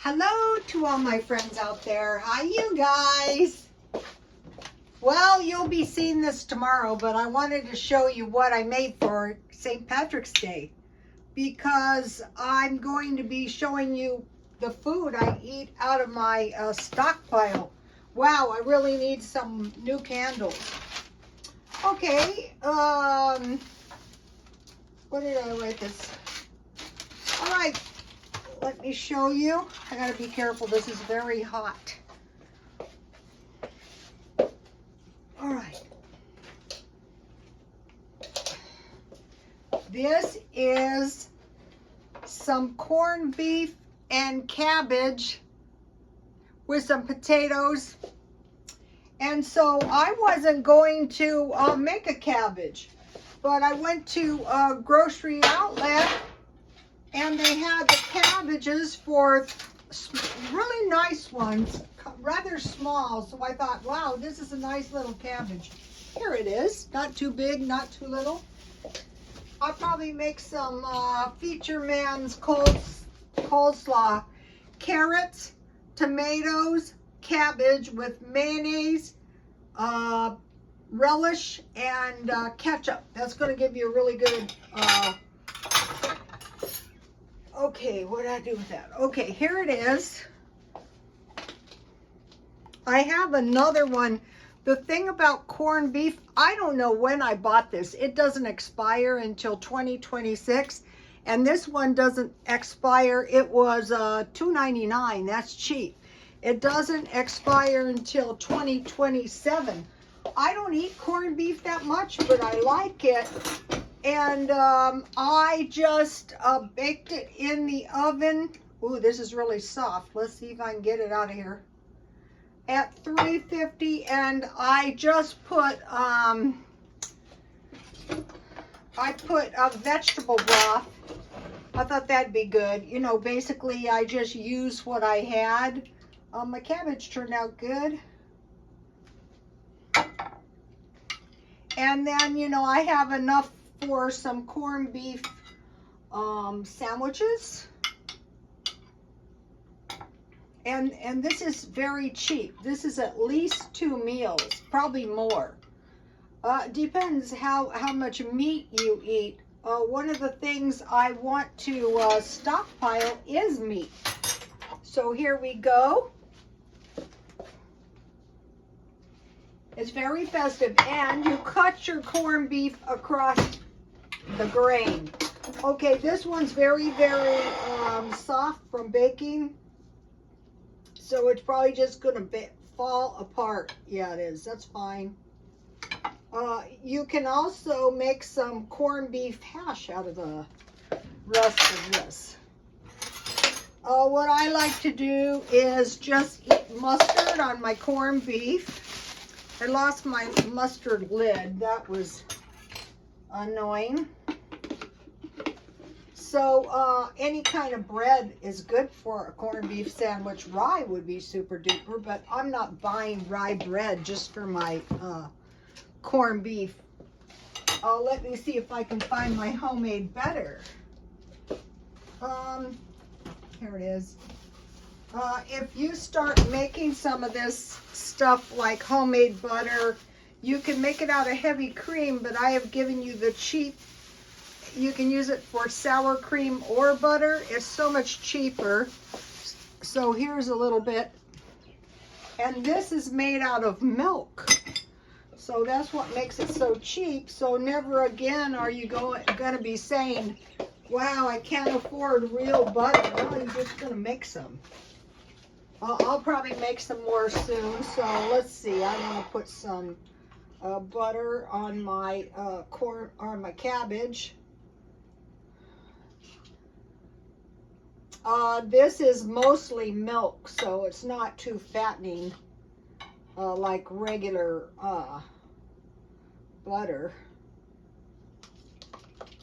Hello to all my friends out there. Hi, you guys. Well, you'll be seeing this tomorrow, but I wanted to show you what I made for St. Patrick's Day because I'm going to be showing you the food I eat out of my stockpile. Wow, I really need some new candles. Okay, what did I write this? All right. Let me show you. I gotta be careful. This is very hot. All right. This is some corned beef and cabbage with some potatoes. And so I wasn't going to make a cabbage, but I went to a grocery outlet and they had the cabbages for really nice ones, rather small. So I thought, wow, this is a nice little cabbage. Here it is, not too big, not too little. I'll probably make some Feature Man's coleslaw. Carrots, tomatoes, cabbage with mayonnaise, relish, and ketchup. That's going to give you a really good okay, what did I do with that? Okay, here it is. I have another one. The thing about corned beef, I don't know when I bought this. It doesn't expire until 2026. And this one doesn't expire. It was $2.99. That's cheap. It doesn't expire until 2027. I don't eat corned beef that much, but I like it. And I just baked it in the oven. Ooh, this is really soft. Let's see if I can get it out of here. At 350, and I just put a vegetable broth. I thought that'd be good. You know, basically I just used what I had. My cabbage turned out good. And then, you know, I have enough for some corned beef sandwiches. And this is very cheap. This is at least 2 meals, probably more. Depends how much meat you eat. One of the things I want to stockpile is meat. So here we go. It's very festive, and you cut your corned beef across the grain. Okay, this one's very, very soft from baking. So it's probably just going to fall apart. Yeah, it is. That's fine. You can also make some corned beef hash out of the rest of this. What I like to do is just eat mustard on my corned beef. I lost my mustard lid. That was annoying. So any kind of bread is good for a corned beef sandwich. Rye would be super duper, but I'm not buying rye bread just for my corned beef. Let me see if I can find my homemade butter. Here it is. If you start making some of this stuff like homemade butter, you can make it out of heavy cream, but I have given you the cheap. You can use it for sour cream or butter. It's so much cheaper. So here's a little bit. And this is made out of milk. So that's what makes it so cheap. So never again are you going to be saying, wow, I can't afford real butter. Well, you're just going to make some. I'll probably make some more soon. So let's see. I want to put some butter on my corn, on my cabbage. This is mostly milk, so it's not too fattening like regular butter.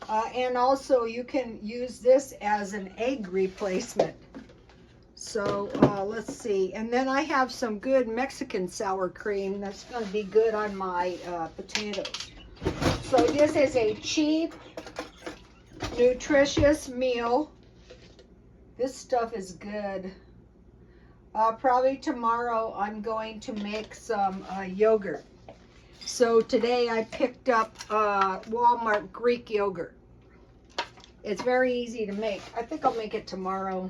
And also you can use this as an egg replacement. So let's see. And then I have some good Mexican sour cream that's going to be good on my potatoes. So this is a cheap, nutritious meal. This stuff is good. Probably tomorrow I'm going to make some yogurt. So today I picked up Walmart Greek yogurt. It's very easy to make. I think I'll make it tomorrow.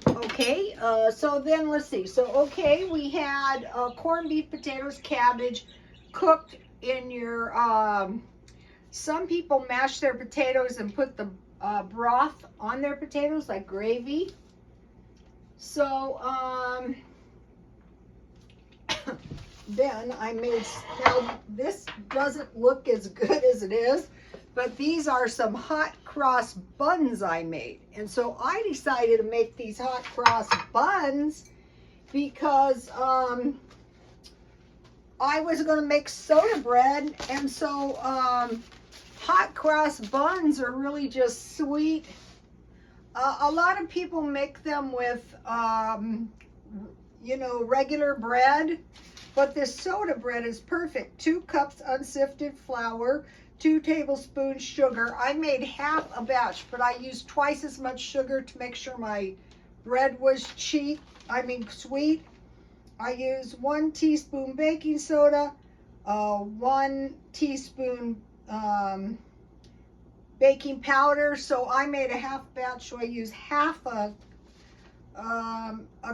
Okay, so then let's see. So, okay, we had corned beef, potatoes, cabbage cooked in your, some people mash their potatoes and put the broth on their potatoes like gravy. So, then I made, now this doesn't look as good as it is, but these are some hot cross buns I made. And so I decided to make these hot cross buns because I was going to make soda bread. And so hot cross buns are really just sweet. A lot of people make them with, you know, regular bread. But this soda bread is perfect. 2 cups unsifted flour, 2 tablespoons sugar. I made half a batch, but I used twice as much sugar to make sure my bread was sweet. I used 1 teaspoon baking soda, 1 teaspoon baking powder. So I made a half batch, so I used half a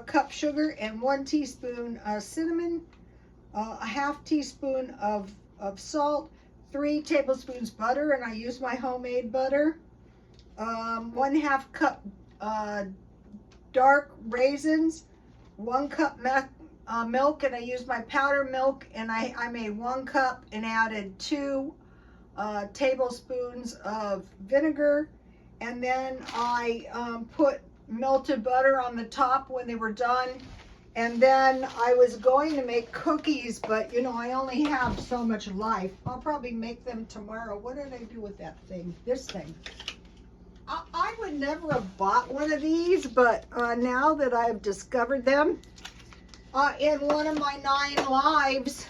cup sugar and 1 teaspoon cinnamon, a half teaspoon of salt, 3 tablespoons butter, and I use my homemade butter, 1/2 cup dark raisins, 1 cup milk, and I used my powder milk, and I made 1 cup and added 2 tablespoons of vinegar, and then I put melted butter on the top when they were done. And then I was going to make cookies, but you know, I only have so much life. I'll probably make them tomorrow. What did I do with that thing? This thing. I would never have bought one of these, but now that I've discovered them, in one of my 9 lives,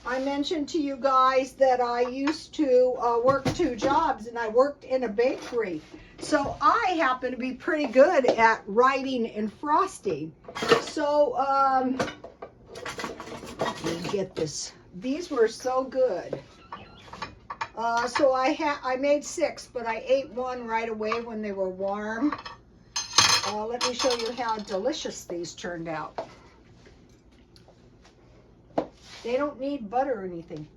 I mentioned to you guys that I used to work 2 jobs, and I worked in a bakery. So I happen to be pretty good at writing and frosting. So, let me get this. These were so good. So I made 6, but I ate 1 right away when they were warm. Let me show you how delicious these turned out. They don't need butter or anything.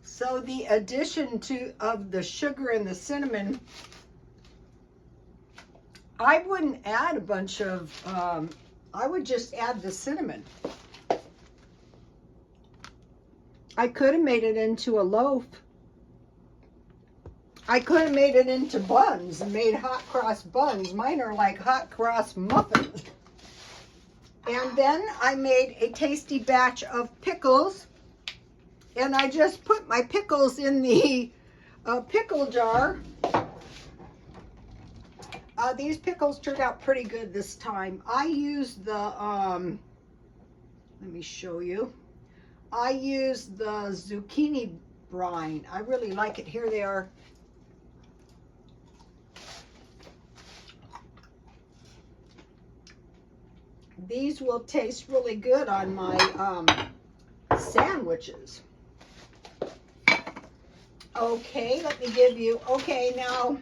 So the addition of the sugar and the cinnamon, I wouldn't add a bunch of, I would just add the cinnamon. I could have made it into a loaf. I could have made it into buns and made hot cross buns. Mine are like hot cross muffins. And then I made a tasty batch of pickles. And I just put my pickles in the pickle jar. These pickles turned out pretty good this time. I used the, let me show you. I used the zucchini brine. I really like it. Here they are. These will taste really good on my sandwiches. Okay, let me give you, now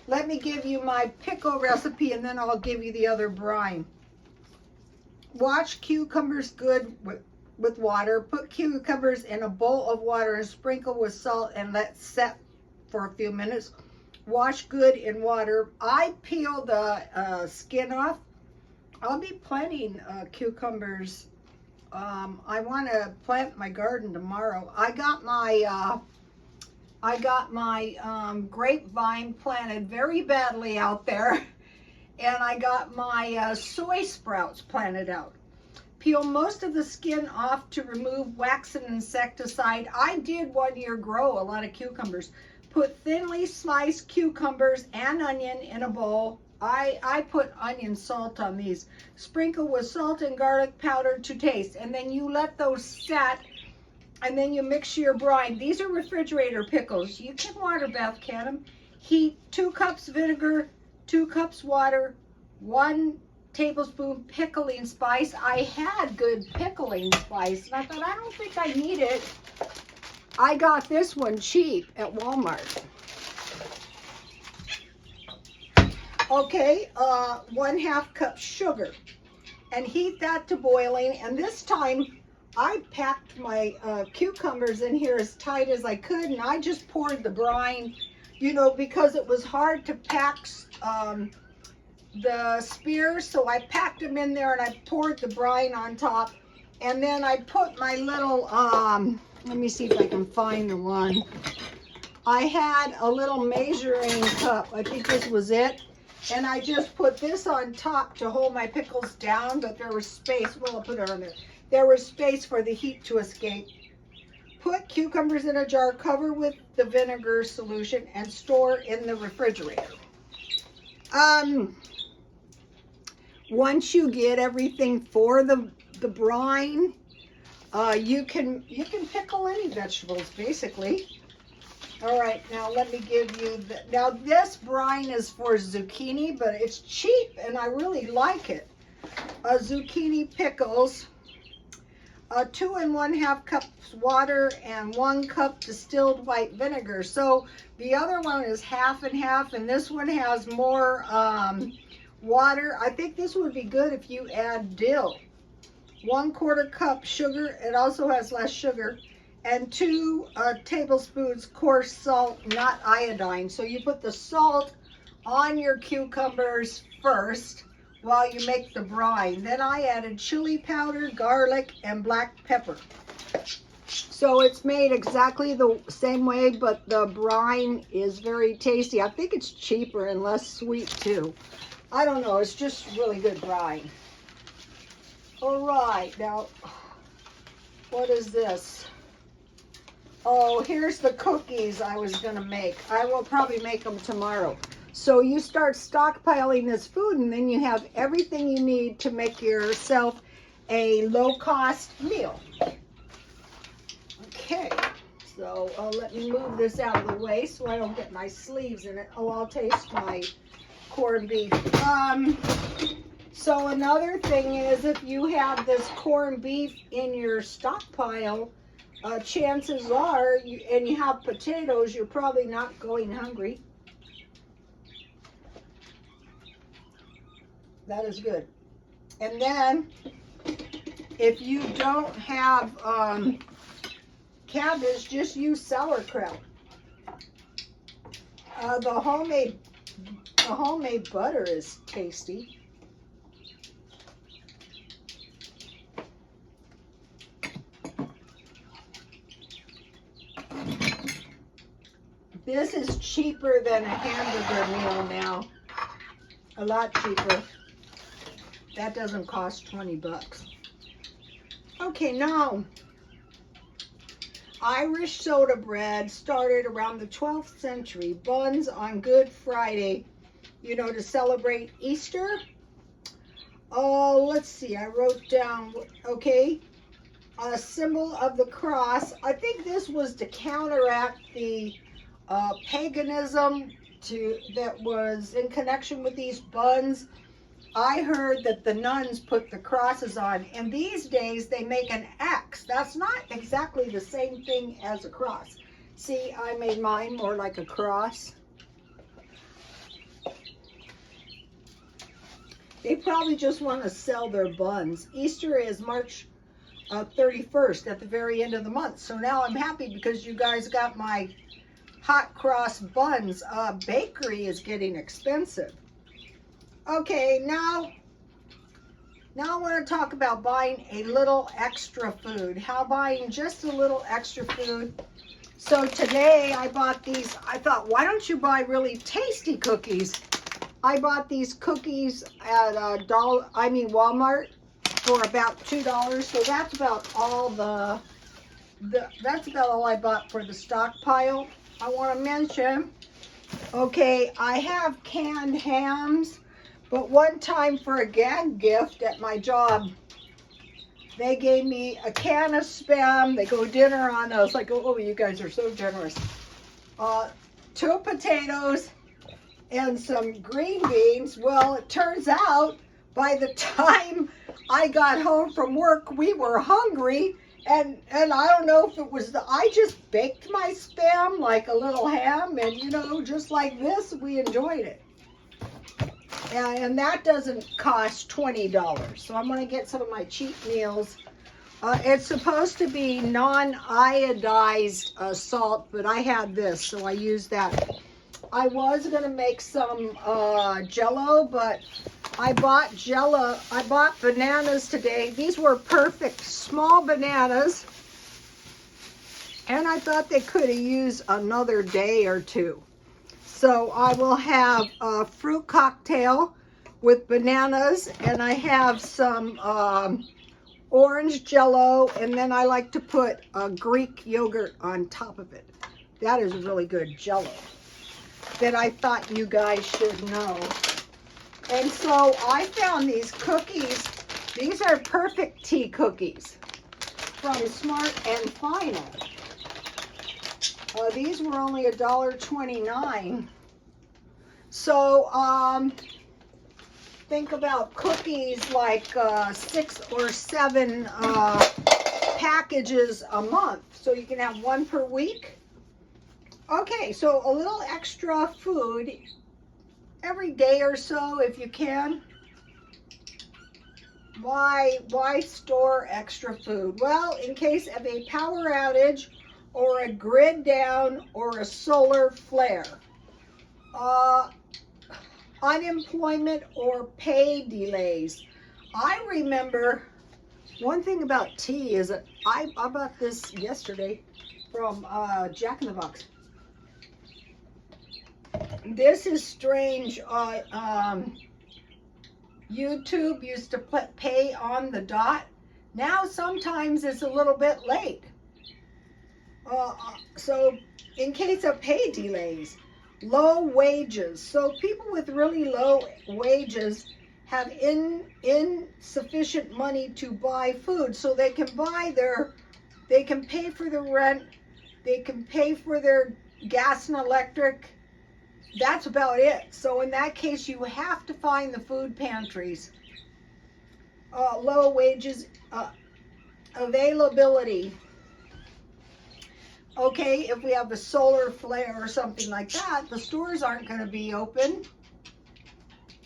let me give you my pickle recipe, and then I'll give you the other brine. Wash cucumbers good with water. Put cucumbers in a bowl of water and sprinkle with salt and let set for a few minutes. Wash good in water. I peel the skin off. I'll be planting cucumbers. I want to plant my garden tomorrow. I got my grapevine planted very badly out there, and I got my soy sprouts planted out. Peel most of the skin off to remove wax and insecticide. I did 1 year grow a lot of cucumbers. Put thinly sliced cucumbers and onion in a bowl. I put onion salt on these. Sprinkle with salt and garlic powder to taste. And then you let those set, and then you mix your brine. These are refrigerator pickles. You can water bath can them. Heat 2 cups vinegar, 2 cups water, 1 tablespoon pickling spice. I had good pickling spice, and I thought, I don't think I need it. I got this one cheap at Walmart. Okay, 1/2 cup sugar, and heat that to boiling. And this time I packed my cucumbers in here as tight as I could, and I just poured the brine, you know, because it was hard to pack the spears, so I packed them in there and I poured the brine on top. And then I put my little, let me see if I can find the one. I had a little measuring cup, I think this was it. And I just put this on top to hold my pickles down, but there was space. Well, I'll put it on there. There was space for the heat to escape. Put cucumbers in a jar, cover with the vinegar solution, and store in the refrigerator. Once you get everything for the brine, you can pickle any vegetables, basically. All right, now let me give you now this brine is for zucchini, but it's cheap and I really like it. Zucchini pickles, 2 1/2 cups water and 1 cup distilled white vinegar. So the other one is half and half, and this one has more water. I think this would be good if you add dill. 1/4 cup sugar. It also has less sugar. And 2 tablespoons coarse salt, not iodine. So you put the salt on your cucumbers first while you make the brine. Then I added chili powder, garlic, and black pepper. So it's made exactly the same way, but the brine is very tasty. I think it's cheaper and less sweet too. I don't know, it's just really good brine. All right, now, what is this? Oh, here's the cookies I was gonna make. I will probably make them tomorrow. So you start stockpiling this food, and then you have everything you need to make yourself a low-cost meal. Okay, so let me move this out of the way so I don't get my sleeves in it. Oh, I'll taste my corned beef. So another thing is, if you have this corned beef in your stockpile, chances are, and you have potatoes, you're probably not going hungry. That is good. And then, if you don't have cabbage, just use sauerkraut. The homemade butter is tasty. This is cheaper than a hamburger meal now. A lot cheaper. That doesn't cost 20 bucks. Okay, now, Irish soda bread started around the 12th century. Buns on Good Friday, you know, to celebrate Easter. Oh, let's see, I wrote down, okay, a symbol of the cross. I think this was to counteract the paganism that was in connection with these buns. I heard that the nuns put the crosses on, and these days they make an X. That's not exactly the same thing as a cross. See, I made mine more like a cross. They probably just want to sell their buns. Easter is March 31st at the very end of the month. So now I'm happy because you guys got my hot cross buns. Bakery is getting expensive. Okay, now I want to talk about buying a little extra food. How buying just a little extra food. So today I bought these. I thought, why don't you buy really tasty cookies? I bought these cookies at Walmart for about $2. So that's about all that's about all I bought for the stockpile. I want to mention, okay, I have canned hams. But one time for a gag gift at my job, they gave me a can of Spam. They go dinner on. I was like, oh, you guys are so generous. 2 potatoes and some green beans. Well, it turns out by the time I got home from work, we were hungry. And I don't know if it was I just baked my Spam like a little ham, and you know, just like this, we enjoyed it. And that doesn't cost $20. So I'm going to get some of my cheap meals. It's supposed to be non-iodized salt, but I had this, so I used that. I was going to make some Jell-O, but I bought Jell-O. I bought bananas today. These were perfect small bananas, and I thought they could have used another day or two. So I will have a fruit cocktail with bananas, and I have some orange Jell-O, and then I like to put a Greek yogurt on top of it. That is really good Jell-O that I thought you guys should know. And so I found these cookies. These are perfect tea cookies from Smart and Final. These were only $1.29. So think about cookies like 6 or 7 packages a month. So you can have 1 per week. Okay, so a little extra food every day or so if you can. Why store extra food? Well, in case of a power outage or a grid down or a solar flare. Unemployment or pay delays. I remember one thing about tea is that I bought this yesterday from Jack in the Box. This is strange. YouTube used to pay on the dot. Now sometimes it's a little bit late. So in case of pay delays, low wages. So people with really low wages have insufficient money to buy food. So they can pay for the rent, they can pay for their gas and electric. That's about it. So in that case, you have to find the food pantries. Low wages, availability. Okay, if we have a solar flare or something like that, the stores aren't going to be open.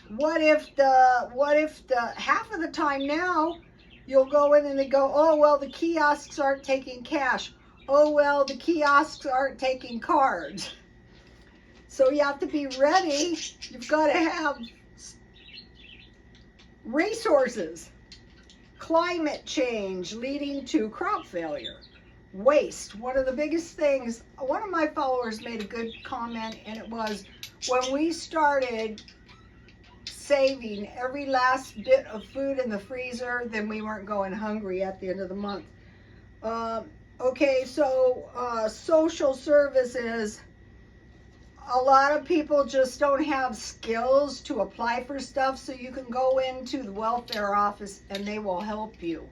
What if the half of the time now you'll go in and they go, oh well, the kiosks aren't taking cash. Oh well, the kiosks aren't taking cards. So you have to be ready. You've got to have resources. Climate change leading to crop failure. Waste. One of the biggest things, one of my followers made a good comment, and it was when we started saving every last bit of food in the freezer, then we weren't going hungry at the end of the month. Okay, so social services. A lot of people just don't have skills to apply for stuff, so you can go into the welfare office and they will help you.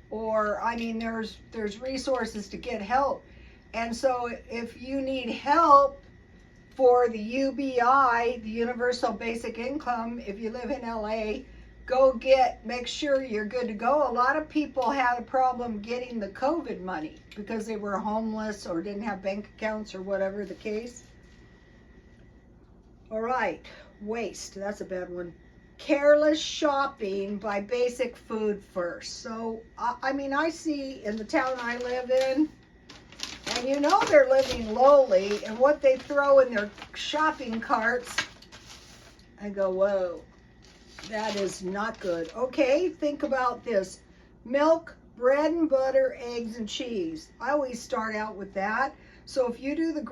Or, I mean, there's resources to get help. And so if you need help for the UBI, the Universal Basic Income, if you live in LA, make sure you're good to go. A lot of people had a problem getting the COVID money because they were homeless or didn't have bank accounts or whatever the case. All right, waste, that's a bad one. Careless shopping, buy basic food first. So, I mean, I see in the town I live in, and you know they're living lowly, and what they throw in their shopping carts, I go, whoa, that is not good. Okay, think about this. Milk, bread and butter, eggs and cheese. I always start out with that. So if you do the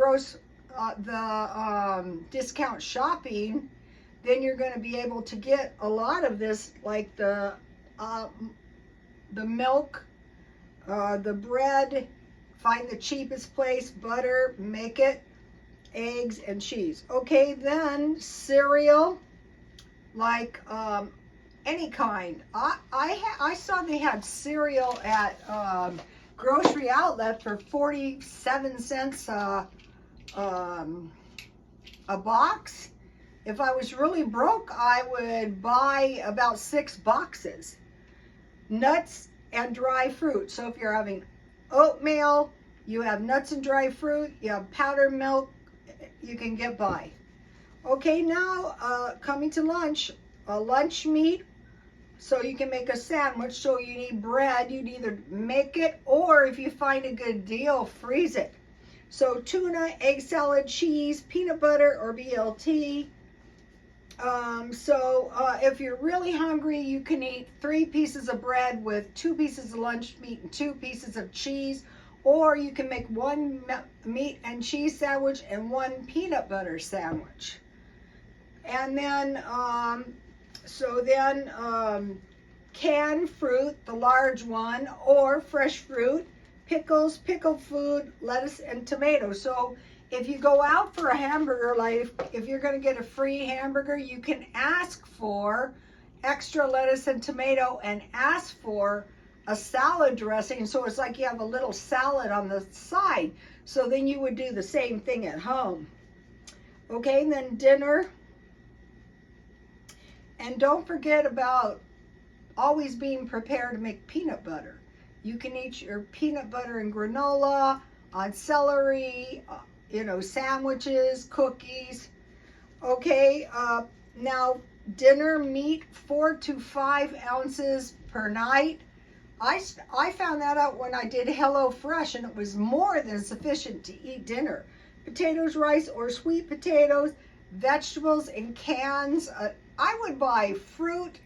discount shopping, then you're going to be able to get a lot of this, like the milk, the bread, find the cheapest place, butter, make it, eggs and cheese. Okay, then cereal, like any kind. I saw they had cereal at grocery outlet for 47 cents a box. If I was really broke, I would buy about 6 boxes. Nuts and dry fruit. So if you're having oatmeal, you have nuts and dry fruit, you have powdered milk, you can get by. Okay, now coming to lunch, a lunch meat, so you can make a sandwich. So you need bread. You'd either make it, or if you find a good deal, freeze it. So tuna, egg salad, cheese, peanut butter, or BLT. If you're really hungry, you can eat 3 pieces of bread with 2 pieces of lunch meat and 2 pieces of cheese, or you can make 1 meat and cheese sandwich and 1 peanut butter sandwich. And then, canned fruit, the large one, or fresh fruit, pickles, pickled food, lettuce, and tomatoes. So if you go out for a hamburger, like if you're going to get a free hamburger, you can ask for extra lettuce and tomato and ask for a salad dressing. So it's like you have a little salad on the side. So then you would do the same thing at home. Okay, and then dinner. And don't forget about always being prepared to make peanut butter. You can eat your peanut butter and granola, on celery, sandwiches, cookies. Okay, now dinner meat, 4 to 5 ounces per night. I found that out when I did HelloFresh, and it was more than sufficient to eat dinner. Potatoes, rice, or sweet potatoes, vegetables in cans. I would buy fruit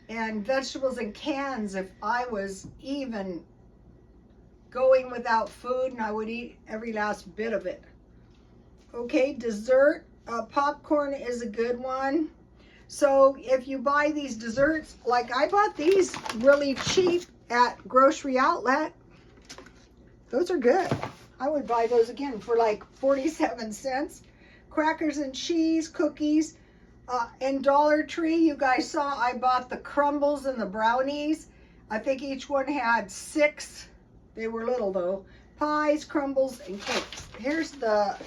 and vegetables in cans if I was even going without food, and I would eat every last bit of it. Okay, dessert, popcorn is a good one. So if you buy these desserts, like I bought these really cheap at grocery outlet, those are good. I would buy those again for like 47 cents. Crackers and cheese, cookies. In Dollar Tree, you guys saw I bought the crumbles and the brownies. I think each one had 6. They were little though. Pies, crumbles, and cakes. Here's the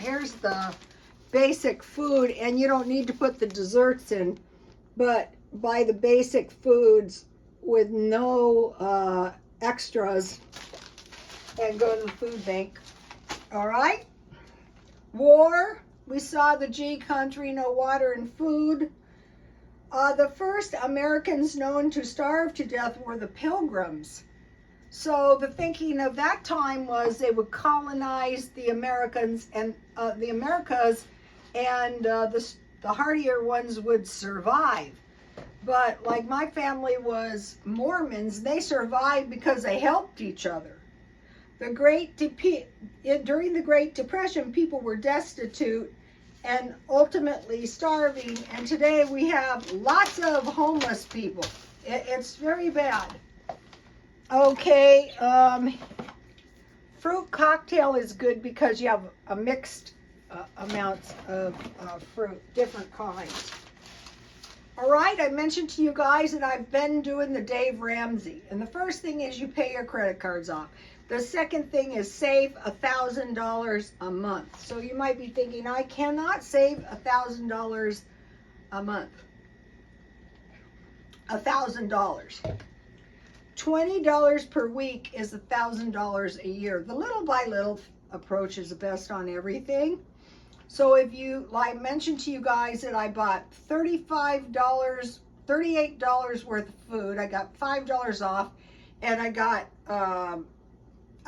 basic food, and you don't need to put the desserts in, but buy the basic foods with no extras and go to the food bank. All right. War. We saw the G country, no water and food. The first Americans known to starve to death were the Pilgrims. So the thinking of that time was they would colonize the Americans and the Americas, and the hardier ones would survive. But like my family was Mormons, they survived because they helped each other. During the Great Depression, people were destitute and ultimately starving. And today we have lots of homeless people. It's very bad. Okay, fruit cocktail is good because you have a mixed amounts of fruit, different kinds. All right, I mentioned to you guys that I've been doing the Dave Ramsey. And the first thing is you pay your credit cards off. The second thing is save $1,000 a month. So you might be thinking, I cannot save $1,000 a month. $1,000. $20 per week is $1,000 a year. The little by little approach is the best on everything. So if you, like I mentioned to you guys that I bought $38 worth of food. I got $5 off, and I got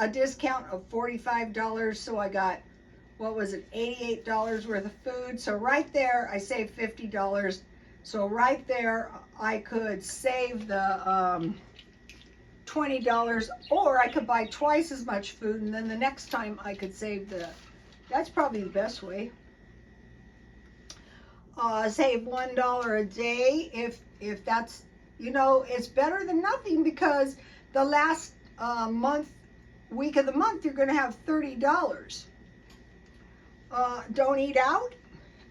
a discount of $45. So I got, what was it, $88 worth of food. So right there, I saved $50. So right there, I could save the $20, or I could buy twice as much food, and then the next time I could save that's probably the best way. Save $1 a day if that's, it's better than nothing, because the last week of the month, you're going to have $30. Don't eat out.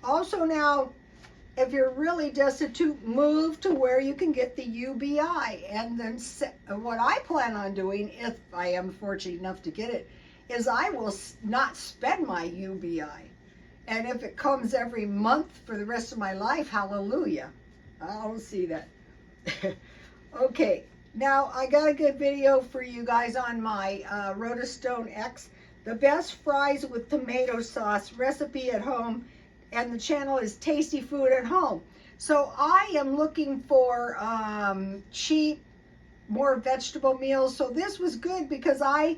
Also now, if you're really destitute, move to where you can get the UBI. And then what I plan on doing, if I am fortunate enough to get it, is I will not spend my UBI. And if it comes every month for the rest of my life, hallelujah. I'll see that. Okay, now I got a good video for you guys on my Rotostone X. The best fries with tomato sauce recipe at home. And the channel is Tasty Food at Home. So I am looking for cheap, more vegetable meals. So this was good because I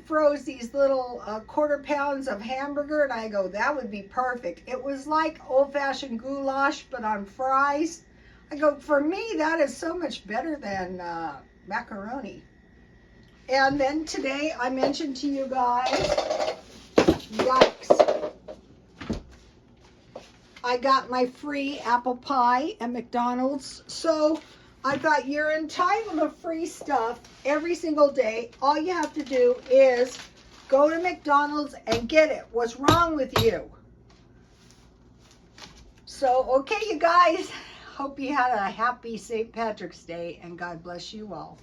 froze these little quarter pounds of hamburger, and I go, that would be perfect. It was like old-fashioned goulash, but on fries. I go, for me, that is so much better than macaroni. And then today, I mentioned to you guys, yikes, I got my free apple pie at McDonald's. So I thought, you're entitled to free stuff every single day. All you have to do is go to McDonald's and get it. What's wrong with you? So, okay, you guys. Hope you had a happy St. Patrick's Day, and God bless you all.